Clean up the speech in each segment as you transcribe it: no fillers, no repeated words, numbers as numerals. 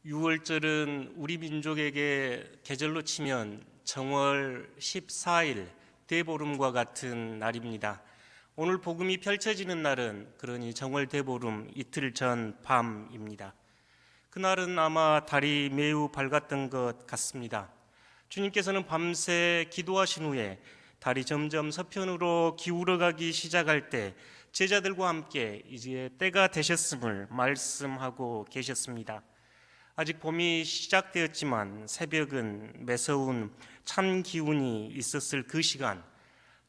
6월절은 우리 민족에게 계절로 치면 정월 14일 대보름과 같은 날입니다. 오늘 복음이 펼쳐지는 날은 그러니 정월 대보름 이틀 전 밤입니다. 그날은 아마 달이 매우 밝았던 것 같습니다. 주님께서는 밤새 기도하신 후에 달이 점점 서편으로 기울어가기 시작할 때 제자들과 함께 이제 때가 되셨음을 말씀하고 계셨습니다. 아직 봄이 시작되었지만 새벽은 매서운 찬 기운이 있었을 그 시간,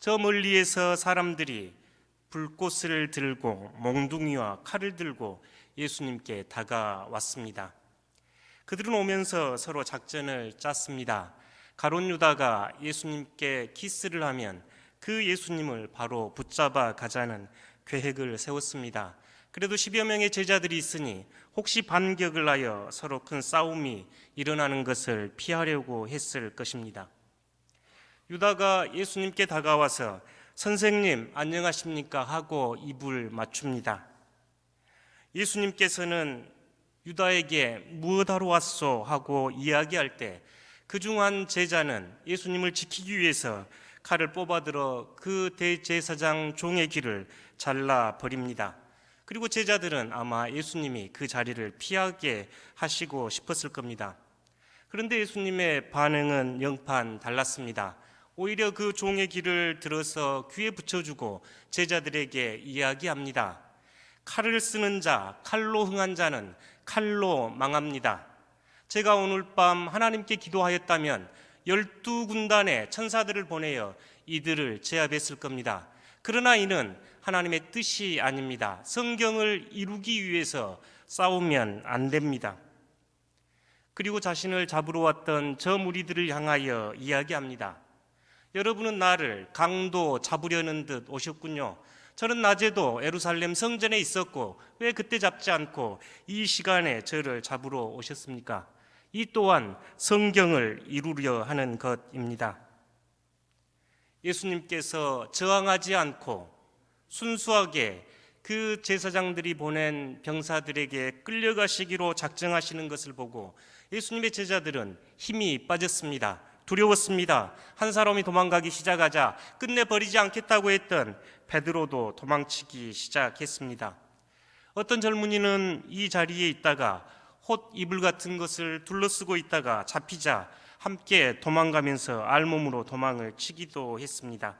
저 멀리에서 사람들이 불꽃을 들고 몽둥이와 칼을 들고 예수님께 다가왔습니다. 그들은 오면서 서로 작전을 짰습니다. 가룟 유다가 예수님께 키스를 하면 그 예수님을 바로 붙잡아 가자는 계획을 세웠습니다. 그래도 10여 명의 제자들이 있으니 혹시 반격을 하여 서로 큰 싸움이 일어나는 것을 피하려고 했을 것입니다. 유다가 예수님께 다가와서 선생님 안녕하십니까 하고 입을 맞춥니다. 예수님께서는 유다에게 무엇하러 왔소 하고 이야기할 때 그중 한 제자는 예수님을 지키기 위해서 칼을 뽑아들어 그 대제사장 종의 귀를 잘라버립니다. 그리고 제자들은 아마 예수님이 그 자리를 피하게 하시고 싶었을 겁니다. 그런데 예수님의 반응은 영판 달랐습니다. 오히려 그 종의 귀를 들어서 귀에 붙여주고 제자들에게 이야기합니다. 칼을 쓰는 자, 칼로 흥한 자는 칼로 망합니다. 제가 오늘 밤 하나님께 기도하였다면 12군단의 천사들을 보내어 이들을 제압했을 겁니다. 그러나 이는 하나님의 뜻이 아닙니다. 성경을 이루기 위해서 싸우면 안 됩니다. 그리고 자신을 잡으러 왔던 저 무리들을 향하여 이야기합니다. 여러분은 나를 강도 잡으려는 듯 오셨군요. 저는 낮에도 예루살렘 성전에 있었고 왜 그때 잡지 않고 이 시간에 저를 잡으러 오셨습니까? 이 또한 성경을 이루려 하는 것입니다. 예수님께서 저항하지 않고 순수하게 그 제사장들이 보낸 병사들에게 끌려가시기로 작정하시는 것을 보고 예수님의 제자들은 힘이 빠졌습니다. 두려웠습니다. 한 사람이 도망가기 시작하자 끝내 버리지 않겠다고 했던 베드로도 도망치기 시작했습니다. 어떤 젊은이는 이 자리에 있다가 홑 이불 같은 것을 둘러쓰고 있다가 잡히자 함께 도망가면서 알몸으로 도망을 치기도 했습니다.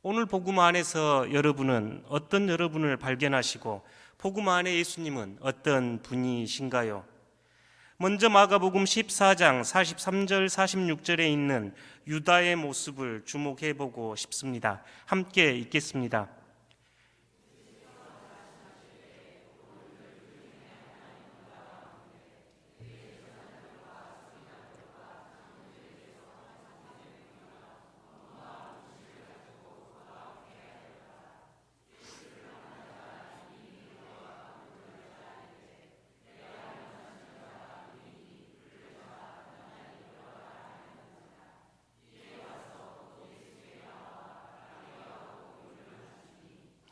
오늘 복음 안에서 여러분은 어떤 여러분을 발견하시고 복음 안에 예수님은 어떤 분이신가요? 먼저 마가복음 14장 43절 46절에 있는 유다의 모습을 주목해 보고 싶습니다. 함께 읽겠습니다.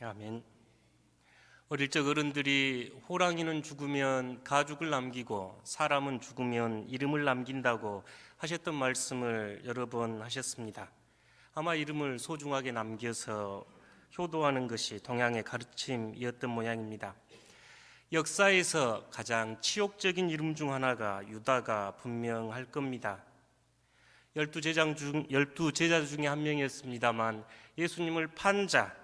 아멘. 어릴 적 어른들이 호랑이는 죽으면 가죽을 남기고 사람은 죽으면 이름을 남긴다고 하셨던 말씀을 여러 번 하셨습니다. 아마 이름을 소중하게 남겨서 효도하는 것이 동양의 가르침이었던 모양입니다. 역사에서 가장 치욕적인 이름 중 하나가 유다가 분명할 겁니다. 12제자 중에 한 명이었습니다만 예수님을 판 자,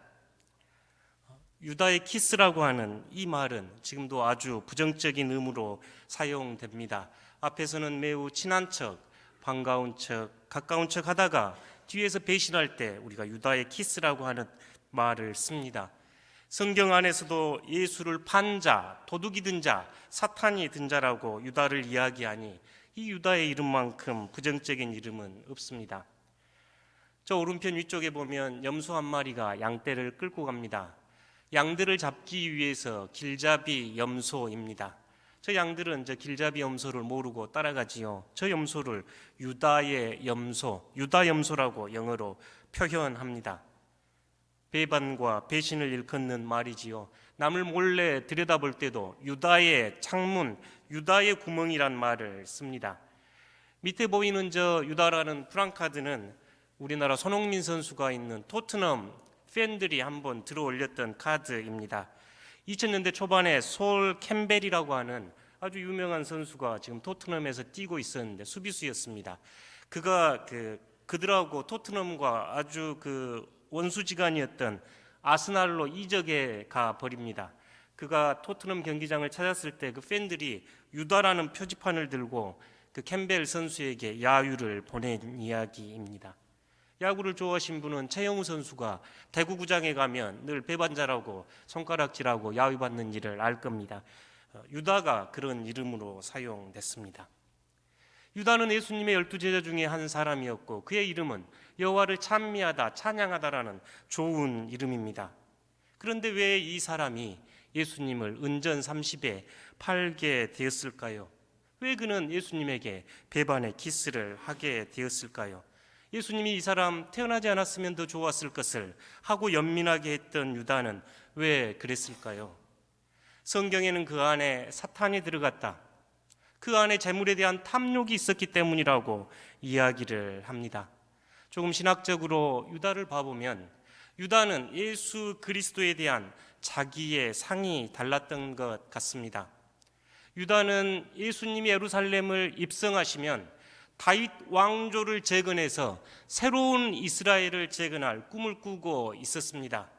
유다의 키스라고 하는 이 말은 지금도 아주 부정적인 의미로 사용됩니다. 앞에서는 매우 친한 척, 반가운 척, 가까운 척 하다가 뒤에서 배신할 때 우리가 유다의 키스라고 하는 말을 씁니다. 성경 안에서도 예수를 판 자, 도둑이 든 자, 사탄이 든 자라고 유다를 이야기하니 이 유다의 이름만큼 부정적인 이름은 없습니다. 저 오른편 위쪽에 보면 염소 한 마리가 양떼를 끌고 갑니다. 양들을 잡기 위해서 길잡이 염소입니다. 저 양들은 저 길잡이 염소를 모르고 따라가지요. 저 염소를 유다의 염소, 유다 염소라고 영어로 표현합니다. 배반과 배신을 일컫는 말이지요. 남을 몰래 들여다볼 때도 유다의 창문, 유다의 구멍이란 말을 씁니다. 밑에 보이는 저 유다라는 프랑카드는 우리나라 손흥민 선수가 있는 토트넘 팬들이 한번 들어 올렸던 카드입니다. 2000년대 초반에 솔 캠벨이라고 하는 아주 유명한 선수가 지금 토트넘에서 뛰고 있었는데 수비수였습니다. 그가 그들하고 토트넘과 아주 원수지간이었던 아스날로 이적에 가 버립니다. 그가 토트넘 경기장을 찾았을 때 그 팬들이 유다라는 표지판을 들고 그 캠벨 선수에게 야유를 보낸 이야기입니다. 야구를 좋아하신 분은 최영우 선수가 대구구장에 가면 늘 배반자라고 손가락질하고 야유받는 일을 알 겁니다. 유다가 그런 이름으로 사용됐습니다. 유다는 예수님의 12제자 중에 한 사람이었고 그의 이름은 여호와를 찬미하다, 찬양하다라는 좋은 이름입니다. 그런데 왜 이 사람이 예수님을 은전 30에 팔게 되었을까요? 왜 그는 예수님에게 배반의 키스를 하게 되었을까요? 예수님이 이 사람 태어나지 않았으면 더 좋았을 것을 하고 연민하게 했던 유다는 왜 그랬을까요? 성경에는 그 안에 사탄이 들어갔다, 그 안에 재물에 대한 탐욕이 있었기 때문이라고 이야기를 합니다. 조금 신학적으로 유다를 봐보면 유다는 예수 그리스도에 대한 자기의 상이 달랐던 것 같습니다. 유다는 예수님이 예루살렘을 입성하시면 다윗 왕조를 재건해서 새로운 이스라엘을 재건할 꿈을 꾸고 있었습니다.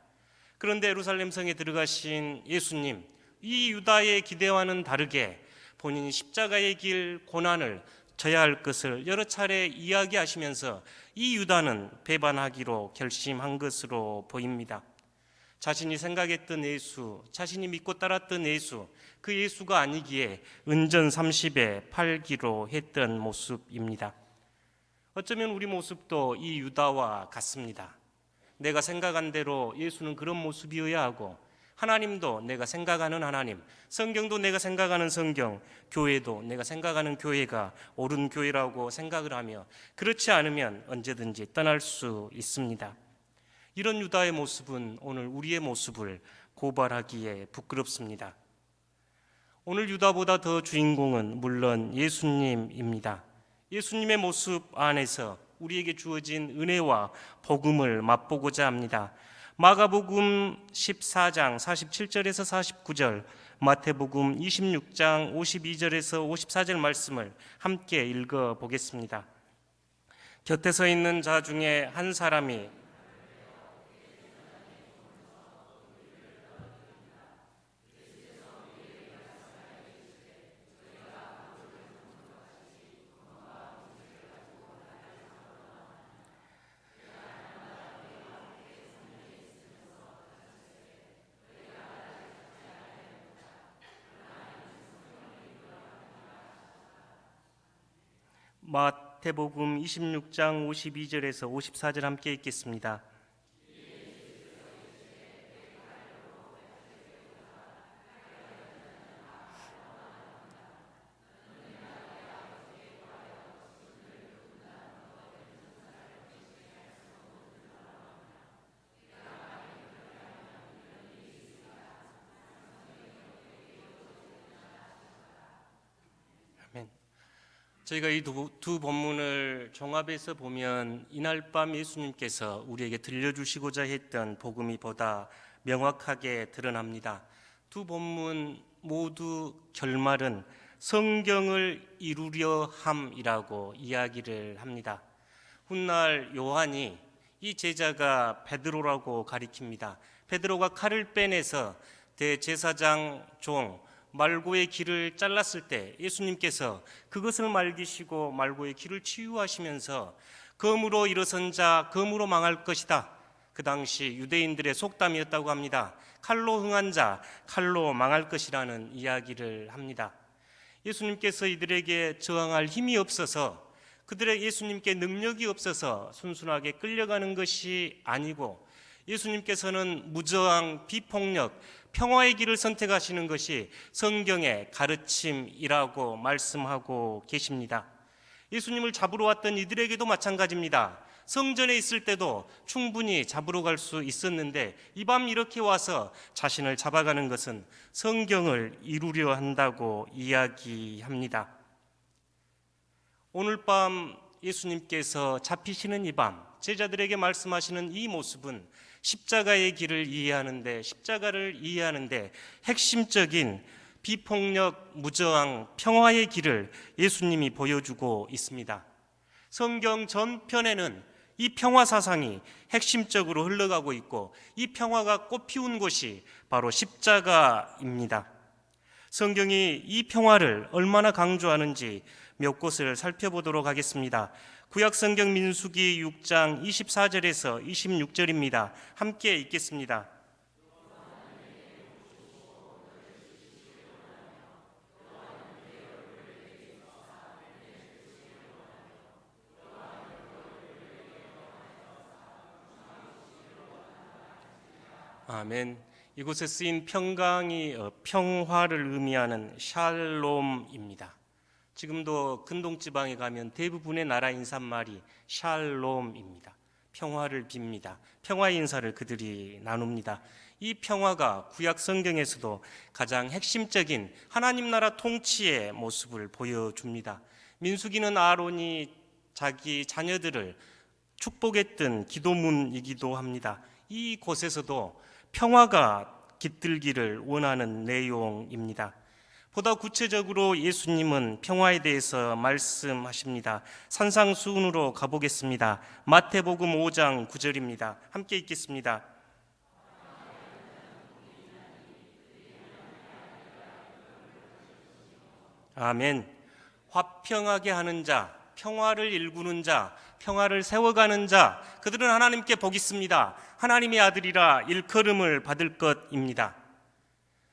그런데 예루살렘 성에 들어가신 예수님, 이 유다의 기대와는 다르게 본인이 십자가의 길 고난을 져야 할 것을 여러 차례 이야기하시면서 이 유다는 배반하기로 결심한 것으로 보입니다. 자신이 생각했던 예수, 자신이 믿고 따랐던 예수, 그 예수가 아니기에 은전 30에 팔기로 했던 모습입니다. 어쩌면 우리 모습도 이 유다와 같습니다. 내가 생각한 대로 예수는 그런 모습이어야 하고, 하나님도 내가 생각하는 하나님, 성경도 내가 생각하는 성경, 교회도 내가 생각하는 교회가 옳은 교회라고 생각을 하며 그렇지 않으면 언제든지 떠날 수 있습니다. 이런 유다의 모습은 오늘 우리의 모습을 고발하기에 부끄럽습니다. 오늘 유다보다 더 주인공은 물론 예수님입니다. 예수님의 모습 안에서 우리에게 주어진 은혜와 복음을 맛보고자 합니다. 마가복음 14장 47절에서 49절, 마태복음 26장 52절에서 54절 말씀을 함께 읽어보겠습니다. 곁에 서 있는 자 중에 한 사람이 마태복음 26장 52절에서 54절 함께 읽겠습니다. 아멘. 저희가 이 두 본문을 종합해서 보면 이날 밤 예수님께서 우리에게 들려주시고자 했던 복음이 보다 명확하게 드러납니다. 두 본문 모두 결말은 성경을 이루려 함이라고 이야기를 합니다. 훗날 요한이 이 제자가 베드로라고 가리킵니다. 베드로가 칼을 빼내서 대제사장 종 말고의 길을 잘랐을 때 예수님께서 그것을 말기시고 말고의 길을 치유하시면서 검으로 일어선 자 검으로 망할 것이다. 그 당시 유대인들의 속담이었다고 합니다. 칼로 흥한 자 칼로 망할 것이라는 이야기를 합니다. 예수님께서 이들에게 저항할 힘이 없어서, 그들의 예수님께 능력이 없어서 순순하게 끌려가는 것이 아니고 예수님께서는 무저항, 비폭력, 평화의 길을 선택하시는 것이 성경의 가르침이라고 말씀하고 계십니다. 예수님을 잡으러 왔던 이들에게도 마찬가지입니다. 성전에 있을 때도 충분히 잡으러 갈 수 있었는데 이 밤 이렇게 와서 자신을 잡아가는 것은 성경을 이루려 한다고 이야기합니다. 오늘 밤 예수님께서 잡히시는 이 밤 제자들에게 말씀하시는 이 모습은 십자가의 길을 이해하는데, 십자가를 이해하는데 핵심적인 비폭력, 무저항, 평화의 길을 예수님이 보여주고 있습니다. 성경 전편에는 이 평화 사상이 핵심적으로 흘러가고 있고 이 평화가 꽃피운 곳이 바로 십자가입니다. 성경이 이 평화를 얼마나 강조하는지 몇 곳을 살펴보도록 하겠습니다. 구약성경 민수기 6장 24절에서 26절입니다. 함께 읽겠습니다. 아멘. 이곳에 쓰인 평강이 평화를 의미하는 샬롬입니다. 지금도 근동지방에 가면 대부분의 나라 인사말이 샬롬입니다. 평화를 빕니다. 평화의 인사를 그들이 나눕니다. 이 평화가 구약 성경에서도 가장 핵심적인 하나님 나라 통치의 모습을 보여줍니다. 민수기는 아론이 자기 자녀들을 축복했던 기도문이기도 합니다. 이 곳에서도 평화가 깃들기를 원하는 내용입니다. 보다 구체적으로 예수님은 평화에 대해서 말씀하십니다. 산상수훈으로 가보겠습니다. 마태복음 5장 9절입니다. 함께 읽겠습니다. 아멘. 화평하게 하는 자, 평화를 일구는 자, 평화를 세워가는 자, 그들은 하나님께 복 있습니다. 하나님의 아들이라 일컬음을 받을 것입니다.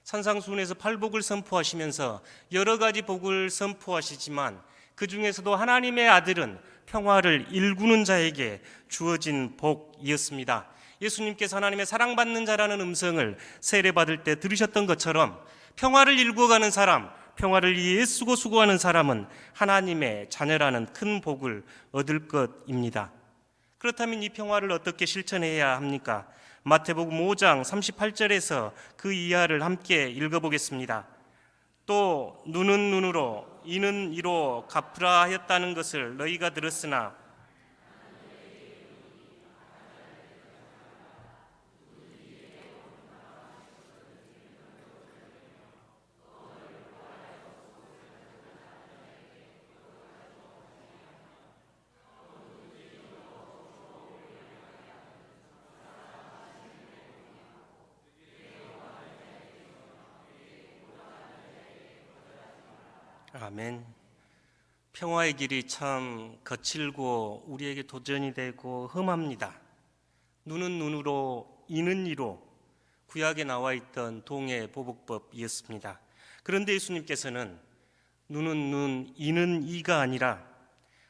산상수훈에서 팔복을 선포하시면서 여러 가지 복을 선포하시지만 그 중에서도 하나님의 아들은 평화를 일구는 자에게 주어진 복이었습니다. 예수님께서 하나님의 사랑받는 자라는 음성을 세례받을 때 들으셨던 것처럼 평화를 일구어가는 사람, 평화를 위해 애쓰고 수고하는 사람은 하나님의 자녀라는 큰 복을 얻을 것입니다. 그렇다면 이 평화를 어떻게 실천해야 합니까? 마태복음 5장 38절에서 그 이하를 함께 읽어보겠습니다. 또 눈은 눈으로 이는 이로 갚으라 하였다는 것을 너희가 들었으나 아멘. 평화의 길이 참 거칠고 우리에게 도전이 되고 험합니다. 눈은 눈으로 이는 이로 구약에 나와 있던 동해 보복법이었습니다. 그런데 예수님께서는 눈은 눈, 이는 이가 아니라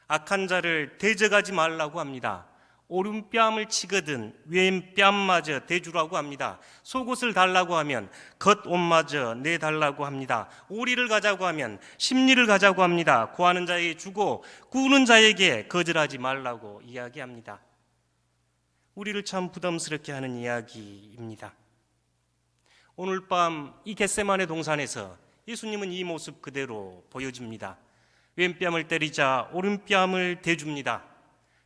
악한 자를 대적하지 말라고 합니다. 오른뺨을 치거든 왼뺨마저 대주라고 합니다. 속옷을 달라고 하면 겉옷마저 내달라고 합니다. 오리를 가자고 하면 십리를 가자고 합니다. 구하는 자에게 주고 구우는 자에게 거절하지 말라고 이야기합니다. 우리를 참 부담스럽게 하는 이야기입니다. 오늘 밤 이 겟세마네 동산에서 예수님은 이 모습 그대로 보여줍니다. 왼뺨을 때리자 오른뺨을 대줍니다.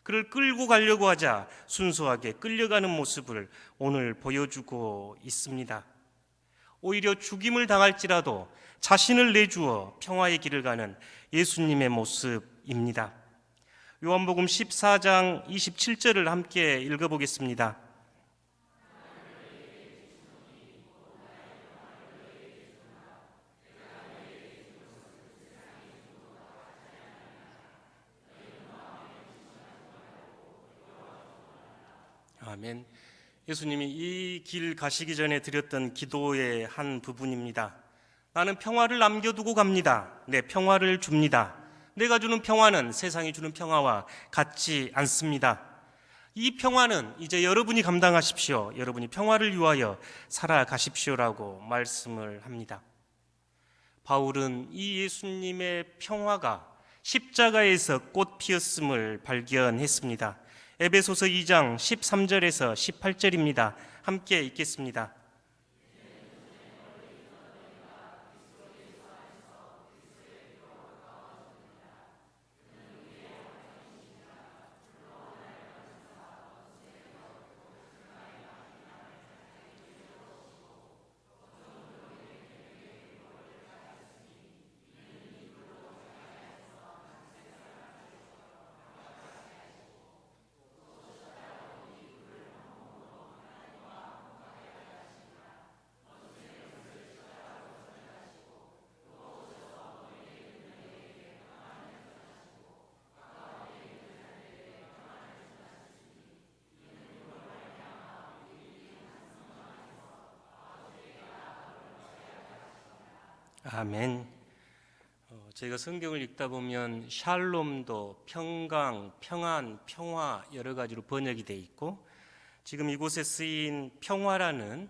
그를 끌고 가려고 하자 순수하게 끌려가는 모습을 오늘 보여주고 있습니다. 오히려 죽임을 당할지라도 자신을 내주어 평화의 길을 가는 예수님의 모습입니다. 요한복음 14장 27절을 함께 읽어보겠습니다. 아멘. 예수님이 이 길 가시기 전에 드렸던 기도의 한 부분입니다. 나는 평화를 남겨두고 갑니다. 내 평화를 줍니다. 내가 주는 평화는 세상이 주는 평화와 같지 않습니다. 이 평화는 이제 여러분이 감당하십시오. 여러분이 평화를 위하여 살아가십시오라고 말씀을 합니다. 바울은 이 예수님의 평화가 십자가에서 꽃 피었음을 발견했습니다. 에베소서 2장 13절에서 18절입니다. 함께 읽겠습니다. 아멘. 저희가 성경을 읽다 보면 샬롬도 평강, 평안, 평화 여러 가지로 번역이 돼 있고, 지금 이곳에 쓰인 평화라는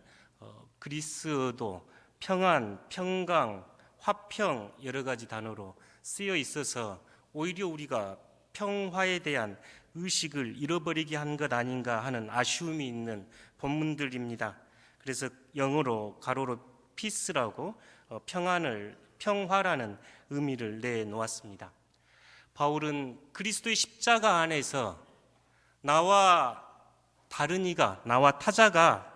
그리스어도 평안, 평강, 화평 여러 가지 단어로 쓰여 있어서 오히려 우리가 평화에 대한 의식을 잃어버리게 한 것 아닌가 하는 아쉬움이 있는 본문들입니다. 그래서 영어로 가로로 피스라고 평화라는 의미를 내놓았습니다. 바울은 그리스도의 십자가 안에서 나와 다른 이가, 나와 타자가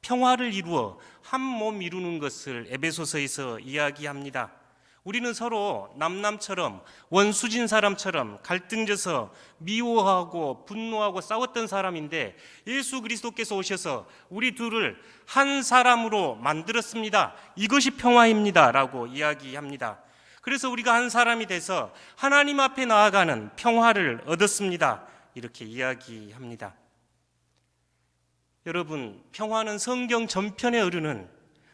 평화를 이루어 한 몸 이루는 것을 에베소서에서 이야기합니다. 우리는 서로 남남처럼 원수진 사람처럼 갈등져서 미워하고 분노하고 싸웠던 사람인데, 예수 그리스도께서 오셔서 우리 둘을 한 사람으로 만들었습니다. 이것이 평화입니다 라고 이야기합니다. 그래서 우리가 한 사람이 돼서 하나님 앞에 나아가는 평화를 얻었습니다, 이렇게 이야기합니다. 여러분, 평화는 성경 전편에 흐르는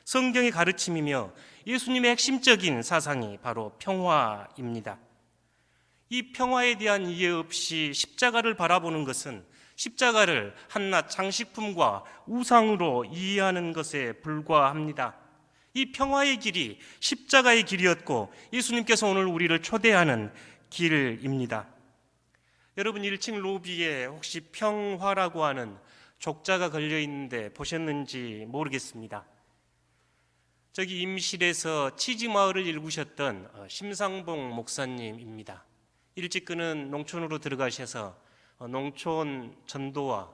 성경의 가르침이며 예수님의 핵심적인 사상이 바로 평화입니다. 이 평화에 대한 이해 없이 십자가를 바라보는 것은 십자가를 한낱 장식품과 우상으로 이해하는 것에 불과합니다. 이 평화의 길이 십자가의 길이었고 예수님께서 오늘 우리를 초대하는 길입니다. 여러분, 1층 로비에 혹시 평화라고 하는 족자가 걸려 있는데 보셨는지 모르겠습니다. 저기 임실에서 치즈마을을 일구셨던 심상봉 목사님입니다. 일찍 그는 농촌으로 들어가셔서 농촌 전도와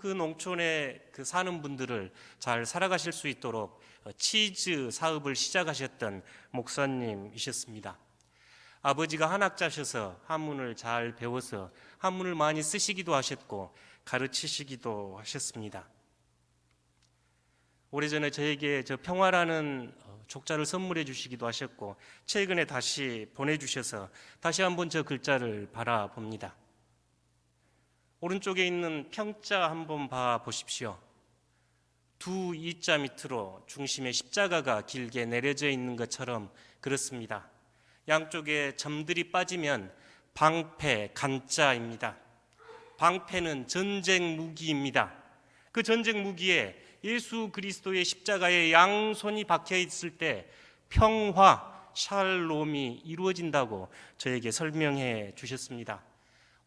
그 농촌에 사는 분들을 잘 살아가실 수 있도록 치즈 사업을 시작하셨던 목사님이셨습니다. 아버지가 한학자셔서 한문을 잘 배워서 한문을 많이 쓰시기도 하셨고 가르치시기도 하셨습니다. 오래전에 저에게 저 평화라는 족자를 선물해 주시기도 하셨고, 최근에 다시 보내주셔서 다시 한번 저 글자를 바라봅니다. 오른쪽에 있는 평자 한번 봐보십시오. 두 이자 밑으로 중심에 십자가가 길게 내려져 있는 것처럼 그렇습니다. 양쪽에 점들이 빠지면 방패, 간자입니다. 방패는 전쟁 무기입니다. 그 전쟁 무기에 예수 그리스도의 십자가의 양손이 박혀 있을 때 평화, 샬롬이 이루어진다고 저에게 설명해 주셨습니다.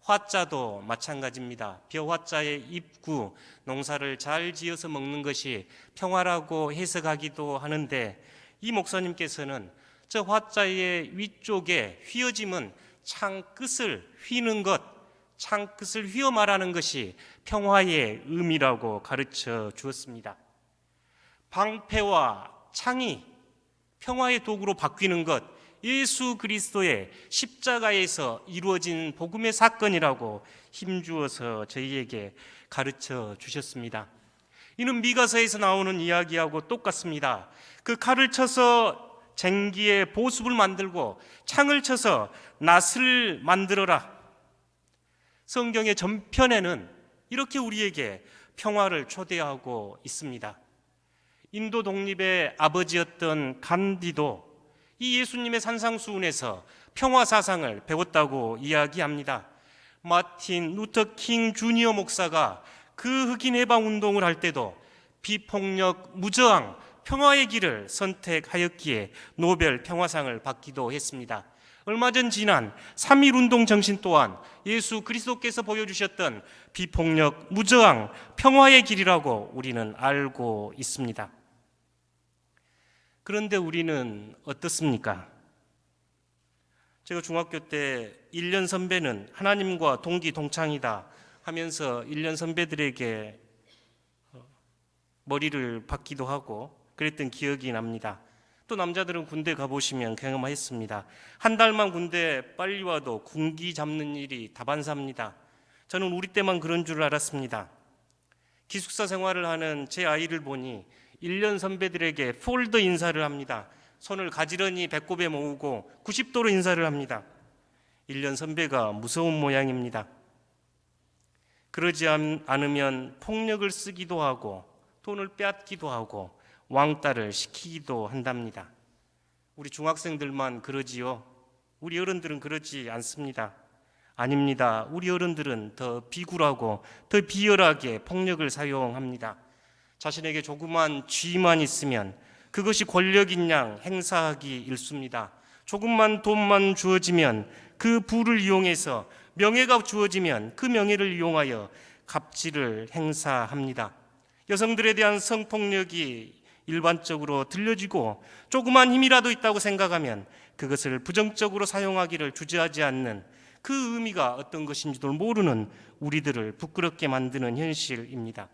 화자도 마찬가지입니다. 벼화자의 입구, 농사를 잘 지어서 먹는 것이 평화라고 해석하기도 하는데, 이 목사님께서는 저 화자의 위쪽에 휘어짐은 창끝을 휘는 것, 창끝을 휘어 말하는 것이 평화의 의미라고 가르쳐 주었습니다. 방패와 창이 평화의 도구로 바뀌는 것, 예수 그리스도의 십자가에서 이루어진 복음의 사건이라고 힘주어서 저희에게 가르쳐 주셨습니다. 이는 미가서에서 나오는 이야기하고 똑같습니다. 그 칼을 쳐서 쟁기에 보습을 만들고 창을 쳐서 낫을 만들어라. 성경의 전편에는 이렇게 우리에게 평화를 초대하고 있습니다. 인도 독립의 아버지였던 간디도 이 예수님의 산상수훈에서 평화 사상을 배웠다고 이야기합니다. 마틴 루터 킹 주니어 목사가 그 흑인 해방 운동을 할 때도 비폭력, 무저항, 평화의 길을 선택하였기에 노벨 평화상을 받기도 했습니다. 얼마 전 지난 3.1운동 정신 또한 예수 그리스도께서 보여주셨던 비폭력, 무저항, 평화의 길이라고 우리는 알고 있습니다. 그런데 우리는 어떻습니까? 제가 중학교 때 1년 선배는 하나님과 동기 동창이다 하면서 1년 선배들에게 머리를 박기도 하고 그랬던 기억이 납니다. 또 남자들은 군대 가보시면 경험했습니다. 한 달만 군대 빨리 와도 군기 잡는 일이 다반사입니다. 저는 우리 때만 그런 줄 알았습니다. 기숙사 생활을 하는 제 아이를 보니 1년 선배들에게 폴더 인사를 합니다. 손을 가지런히 배꼽에 모으고 90도로 인사를 합니다. 1년 선배가 무서운 모양입니다. 그러지 않으면 폭력을 쓰기도 하고 돈을 빼앗기도 하고 왕따를 시키기도 한답니다. 우리 중학생들만 그러지요? 우리 어른들은 그러지 않습니다. 아닙니다. 우리 어른들은 더 비굴하고 더 비열하게 폭력을 사용합니다. 자신에게 조그만 쥐만 있으면 그것이 권력인 양 행사하기 일쑤입니다. 조금만 돈만 주어지면 그 부를 이용해서 명예가 주어지면 그 명예를 이용하여 갑질을 행사합니다. 여성들에 대한 성폭력이 일반적으로 들려지고 조그만 힘이라도 있다고 생각하면 그것을 부정적으로 사용하기를 주저하지 않는 그 의미가 어떤 것인지도 모르는 우리들을 부끄럽게 만드는 현실입니다.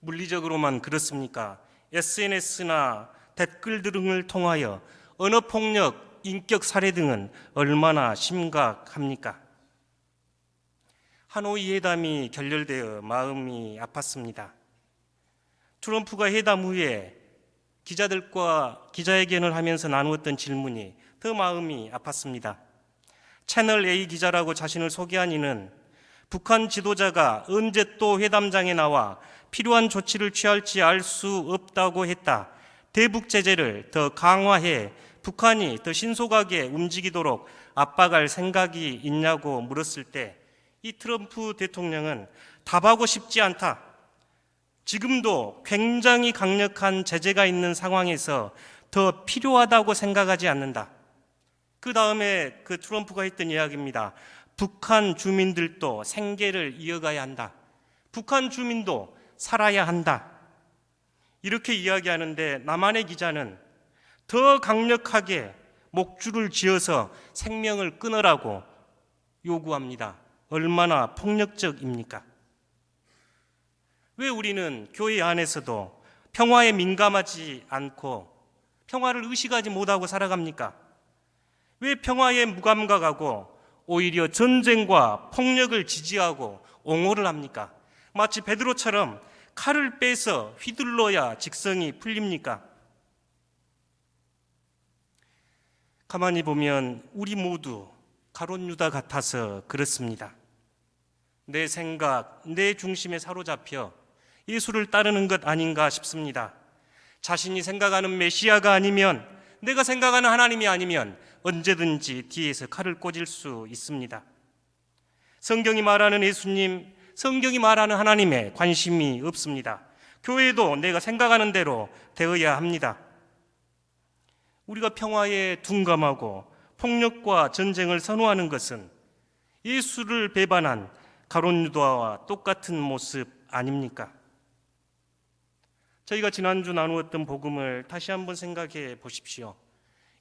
물리적으로만 그렇습니까? SNS나 댓글 등을 통하여 언어폭력, 인격 살해 등은 얼마나 심각합니까? 하노이 회담이 결렬되어 마음이 아팠습니다. 트럼프가 회담 후에 기자들과 기자회견을 하면서 나누었던 질문이 더 마음이 아팠습니다. 채널 A 기자라고 자신을 소개한 이는 북한 지도자가 언제 또 회담장에 나와 필요한 조치를 취할지 알 수 없다고 했다. 대북 제재를 더 강화해 북한이 더 신속하게 움직이도록 압박할 생각이 있냐고 물었을 때 이 트럼프 대통령은 답하고 싶지 않다. 지금도 굉장히 강력한 제재가 있는 상황에서 더 필요하다고 생각하지 않는다. 그 다음에 그 트럼프가 했던 이야기입니다. 북한 주민들도 생계를 이어가야 한다. 북한 주민도 살아야 한다. 이렇게 이야기하는데 남한의 기자는 더 강력하게 목줄을 지어서 생명을 끊으라고 요구합니다. 얼마나 폭력적입니까? 왜 우리는 교회 안에서도 평화에 민감하지 않고 평화를 의식하지 못하고 살아갑니까? 왜 평화에 무감각하고 오히려 전쟁과 폭력을 지지하고 옹호를 합니까? 마치 베드로처럼 칼을 빼서 휘둘러야 직성이 풀립니까? 가만히 보면 우리 모두 가룟 유다 같아서 그렇습니다. 내 생각, 내 중심에 사로잡혀 예수를 따르는 것 아닌가 싶습니다. 자신이 생각하는 메시아가 아니면, 내가 생각하는 하나님이 아니면 언제든지 뒤에서 칼을 꽂을 수 있습니다. 성경이 말하는 예수님, 성경이 말하는 하나님에 관심이 없습니다. 교회도 내가 생각하는 대로 되어야 합니다. 우리가 평화에 둔감하고 폭력과 전쟁을 선호하는 것은 예수를 배반한 가룟 유다와 똑같은 모습 아닙니까? 저희가 지난주 나누었던 복음을 다시 한번 생각해 보십시오.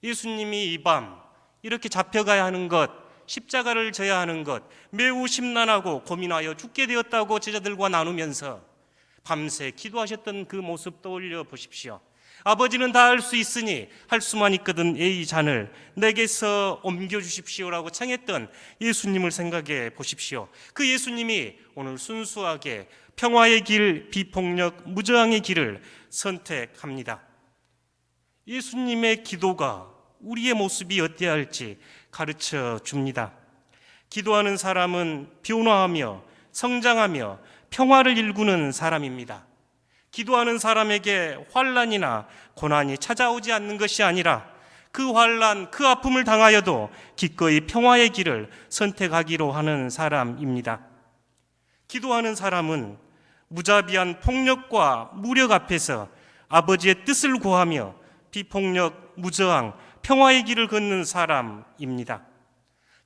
예수님이 이 밤 이렇게 잡혀가야 하는 것, 십자가를 져야 하는 것, 매우 심란하고 고민하여 죽게 되었다고 제자들과 나누면서 밤새 기도하셨던 그 모습 떠올려 보십시오. 아버지는 다 할 수 있으니 할 수만 있거든 이 잔을 내게서 옮겨주십시오라고 청했던 예수님을 생각해 보십시오. 그 예수님이 오늘 순수하게 평화의 길, 비폭력, 무저항의 길을 선택합니다. 예수님의 기도가 우리의 모습이 어때야 할지 가르쳐 줍니다. 기도하는 사람은 변화하며 성장하며 평화를 일구는 사람입니다. 기도하는 사람에게 환난이나 고난이 찾아오지 않는 것이 아니라 그 환난, 그 아픔을 당하여도 기꺼이 평화의 길을 선택하기로 하는 사람입니다. 기도하는 사람은 무자비한 폭력과 무력 앞에서 아버지의 뜻을 구하며 비폭력, 무저항, 평화의 길을 걷는 사람입니다.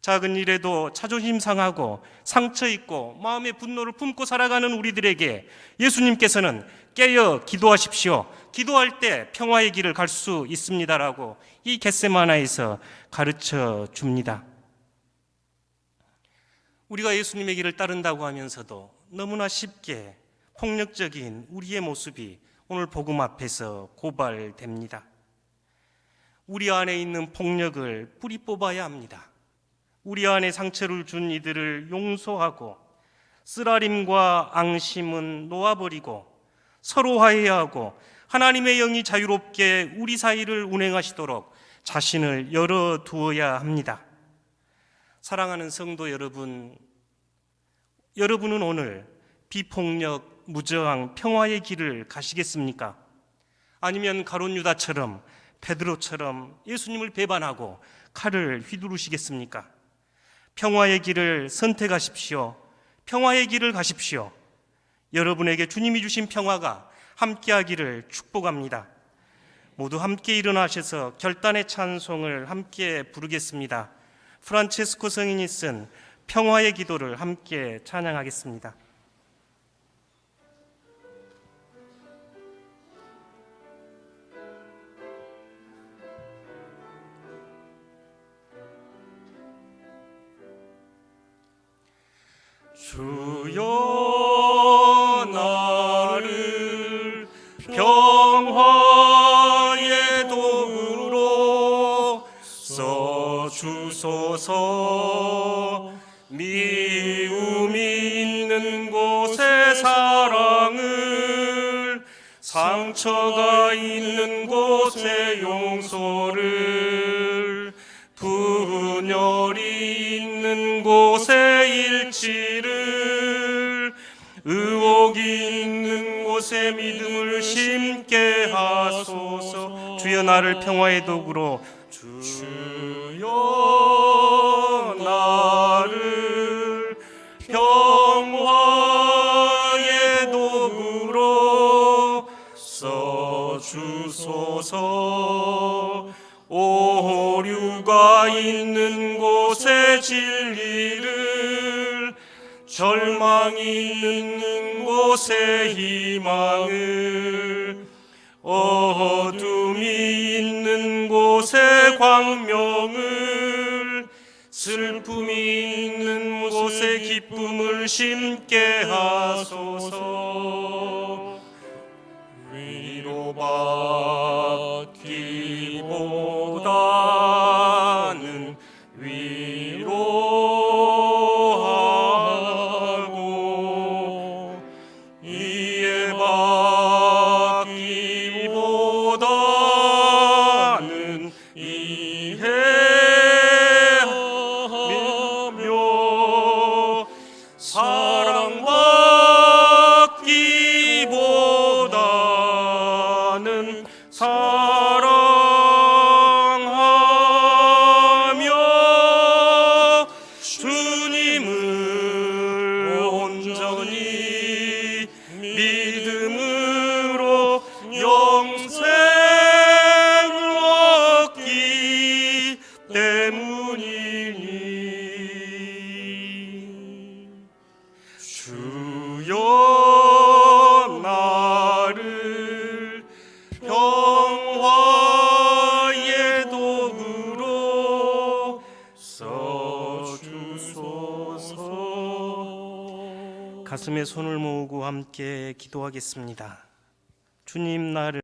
작은 일에도 자존심 상하고 상처 있고 마음의 분노를 품고 살아가는 우리들에게 예수님께서는 깨어 기도하십시오. 기도할 때 평화의 길을 갈 수 있습니다라고 이 겟세마나에서 가르쳐 줍니다. 우리가 예수님의 길을 따른다고 하면서도 너무나 쉽게 폭력적인 우리의 모습이 오늘 복음 앞에서 고발됩니다. 우리 안에 있는 폭력을 뿌리 뽑아야 합니다. 우리 안에 상처를 준 이들을 용서하고 쓰라림과 앙심은 놓아버리고 서로 화해하고 하나님의 영이 자유롭게 우리 사이를 운행하시도록 자신을 열어두어야 합니다. 사랑하는 성도 여러분, 여러분은 오늘 비폭력, 무저항, 평화의 길을 가시겠습니까? 아니면 가룟 유다처럼 베드로처럼 예수님을 배반하고 칼을 휘두르시겠습니까? 평화의 길을 선택하십시오. 평화의 길을 가십시오. 여러분에게 주님이 주신 평화가 함께하기를 축복합니다. 모두 함께 일어나셔서 결단의 찬송을 함께 부르겠습니다. 프란체스코 성인이 쓴 평화의 기도를 함께 찬양하겠습니다. 주여 나를 평화의 도구로 써주소서. 미움 있는 곳에 사랑을, 상처가 있는 곳에 용서를, 분열이 있는 곳에 일치를, 의혹이 있는 곳에 믿음을 심게 하소서. 주여 나를 평화의 도구로, 주여 나를 평화의 도구로 써주소서. 오류가 있는 곳에 진리를, 절망이 있는 곳에 희망을, 어둠이 있는 곳에 광명을, 슬픔이 있는 곳에 기쁨을 심게 하소서. 위로받기보다는 위로하고, 이해받기보다는 이해하며, 사랑받기보다는 사랑하며, 주님을 온전히 믿음으로 영생을 얻기 때문이니. 주여 나를 평화의 도구로 써주소서. 가슴에 손을 모으고 함께 기도하겠습니다. 주님, 나를